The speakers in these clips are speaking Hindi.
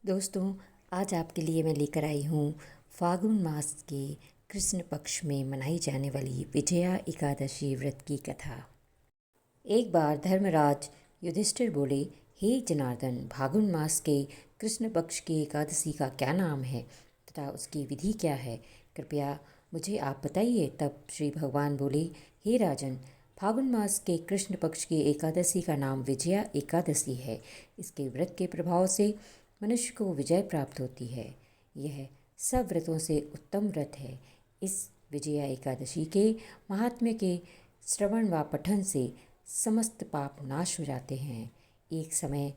दोस्तों, आज आपके लिए मैं लेकर आई हूँ फागुन मास के कृष्ण पक्ष में मनाई जाने वाली विजया एकादशी व्रत की कथा। एक बार धर्मराज युधिष्ठिर बोले, हे जनार्दन, फागुन मास के कृष्ण पक्ष की एकादशी का क्या नाम है तथा उसकी विधि क्या है? कृपया मुझे आप बताइए। तब श्री भगवान बोले, हे राजन, फागुन मास के कृष्ण पक्ष की एकादशी का नाम विजया एकादशी है। इसके व्रत के प्रभाव से मनुष्य को विजय प्राप्त होती है। यह सब व्रतों से उत्तम व्रत है। इस विजया एकादशी के महात्म्य के श्रवण व पठन से समस्त पाप नाश हो जाते हैं। एक समय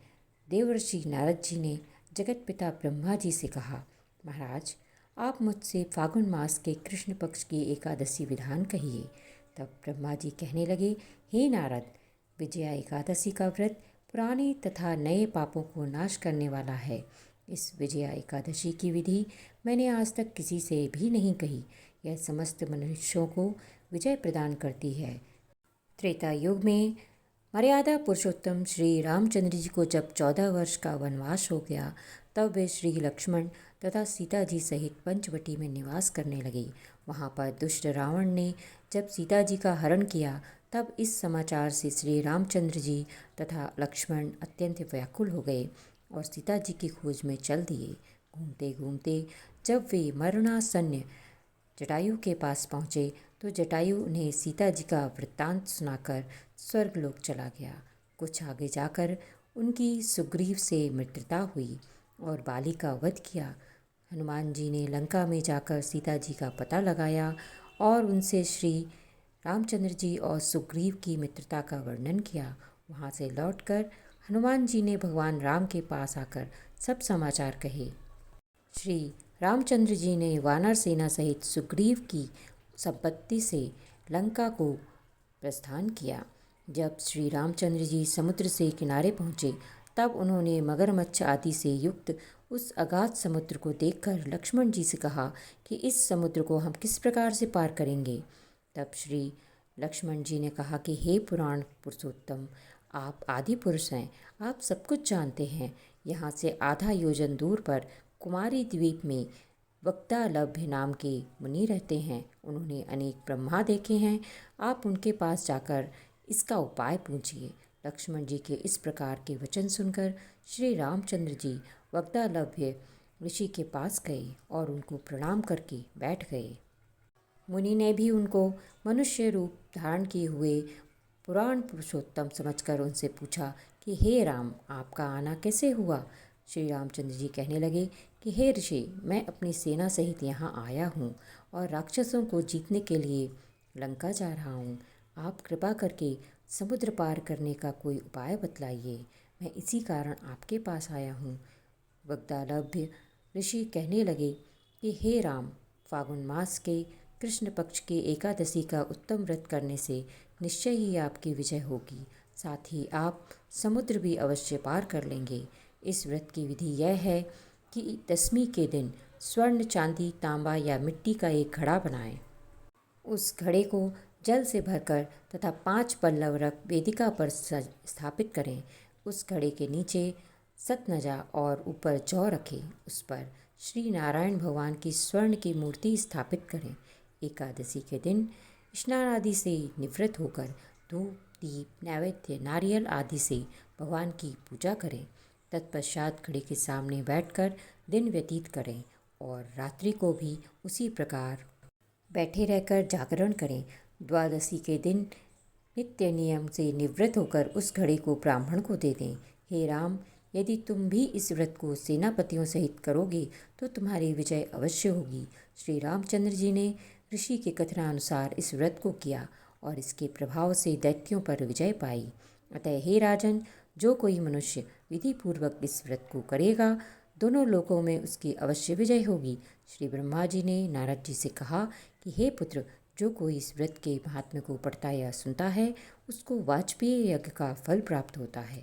देवर्षि नारद जी ने जगत पिता ब्रह्मा जी से कहा, महाराज, आप मुझसे फागुन मास के कृष्ण पक्ष की एकादशी विधान कहिए। तब ब्रह्मा जी कहने लगे, हे नारद, विजया एकादशी का व्रत पुराने तथा नए पापों को नाश करने वाला है। इस विजया एकादशी की विधि मैंने आज तक किसी से भी नहीं कही। यह समस्त मनुष्यों को विजय प्रदान करती है। त्रेता युग में मर्यादा पुरुषोत्तम श्री रामचंद्र जी को जब 14 वर्ष का वनवास हो गया, तब वे श्री लक्ष्मण तथा सीता जी सहित पंचवटी में निवास करने लगे। वहाँ पर दुष्ट रावण ने जब सीता जी का हरण किया, तब इस समाचार से श्री रामचंद्र जी तथा लक्ष्मण अत्यंत व्याकुल हो गए और सीता जी की खोज में चल दिए। घूमते घूमते जब वे मरणासन्न जटायु के पास पहुँचे, तो जटायु उन्हें सीता जी का वृत्तांत सुनाकर स्वर्गलोक चला गया। कुछ आगे जाकर उनकी सुग्रीव से मित्रता हुई और बाली का वध किया। हनुमान जी ने लंका में जाकर सीता जी का पता लगाया और उनसे श्री रामचंद्र जी और सुग्रीव की मित्रता का वर्णन किया। वहाँ से लौटकर हनुमान जी ने भगवान राम के पास आकर सब समाचार कहे। श्री रामचंद्र जी ने वानर सेना सहित सुग्रीव की संपत्ति से लंका को प्रस्थान किया। जब श्री रामचंद्र जी समुद्र से किनारे पहुँचे, तब उन्होंने मगरमच्छ आदि से युक्त उस अगाध समुद्र को देखकर लक्ष्मण जी से कहा कि इस समुद्र को हम किस प्रकार से पार करेंगे। तब श्री लक्ष्मण जी ने कहा कि हे पुराण पुरुषोत्तम, आप आदि पुरुष हैं, आप सब कुछ जानते हैं। यहाँ से आधा योजन दूर पर कुमारी द्वीप में वक्तालभ्य नाम के मुनि रहते हैं। उन्होंने अनेक ब्रह्मा देखे हैं। आप उनके पास जाकर इसका उपाय पूछिए। लक्ष्मण जी के इस प्रकार के वचन सुनकर श्री रामचंद्र जी वक्तालभ्य ऋषि के पास गए और उनको प्रणाम करके बैठ गए। मुनि ने भी उनको मनुष्य रूप धारण किए हुए पुराण पुरुषोत्तम समझकर उनसे पूछा कि हे राम, आपका आना कैसे हुआ? श्री रामचंद्र जी कहने लगे कि हे ऋषि, मैं अपनी सेना सहित यहाँ आया हूँ और राक्षसों को जीतने के लिए लंका जा रहा हूँ। आप कृपा करके समुद्र पार करने का कोई उपाय बतलाइए। मैं इसी कारण आपके पास आया हूँ। वग्दालभ्य ऋषि कहने लगे कि हे राम, फागुन मास के कृष्ण पक्ष की एकादशी का उत्तम व्रत करने से निश्चय ही आपकी विजय होगी। साथ ही आप समुद्र भी अवश्य पार कर लेंगे। इस व्रत की विधि यह है कि दशमी के दिन स्वर्ण, चांदी, तांबा या मिट्टी का एक घड़ा बनाएं। उस घड़े को जल से भरकर तथा 5 पल्लव रख वेदिका पर स्थापित करें। उस घड़े के नीचे सतनजा और ऊपर जौ रखें। उस पर श्री नारायण भगवान की स्वर्ण की मूर्ति स्थापित करें। एकादशी के दिन स्नान आदि से निवृत्त होकर धूप, दीप, नैवेद्य, नारियल आदि से भगवान की पूजा करें। तत्पश्चात घड़े के सामने बैठकर दिन व्यतीत करें और रात्रि को भी उसी प्रकार बैठे रहकर जागरण करें। द्वादशी के दिन नित्य नियम से निवृत्त होकर उस घड़े को ब्राह्मण को दे दें। हे राम, यदि तुम भी इस व्रत को सेनापतियों सहित करोगे तो तुम्हारी विजय अवश्य होगी। श्री रामचंद्र जी ने ऋषि के कथनानुसार इस व्रत को किया और इसके प्रभाव से दैत्यों पर विजय पाई। अतः हे राजन, जो कोई मनुष्य विधि पूर्वक इस व्रत को करेगा, दोनों लोकों में उसकी अवश्य विजय होगी। श्री ब्रह्मा जी ने नारद जी से कहा कि हे पुत्र, जो कोई इस व्रत के महात्म्य को पढ़ता या सुनता है, उसको वाजपेय यज्ञ का फल प्राप्त होता है।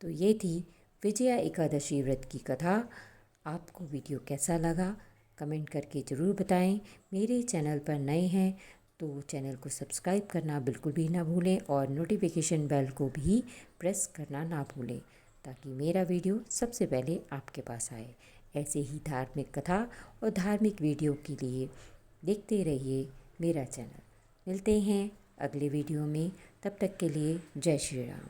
तो ये थी विजया एकादशी व्रत की कथा। आपको वीडियो कैसा लगा कमेंट करके ज़रूर बताएं। मेरे चैनल पर नए हैं तो चैनल को सब्सक्राइब करना बिल्कुल भी ना भूलें और नोटिफिकेशन बेल को भी प्रेस करना ना भूलें। ताकि मेरा वीडियो सबसे पहले आपके पास आए। ऐसे ही धार्मिक कथा और धार्मिक वीडियो के लिए देखते रहिए मेरा चैनल। मिलते हैं अगले वीडियो में, तब तक के लिए जय श्री राम।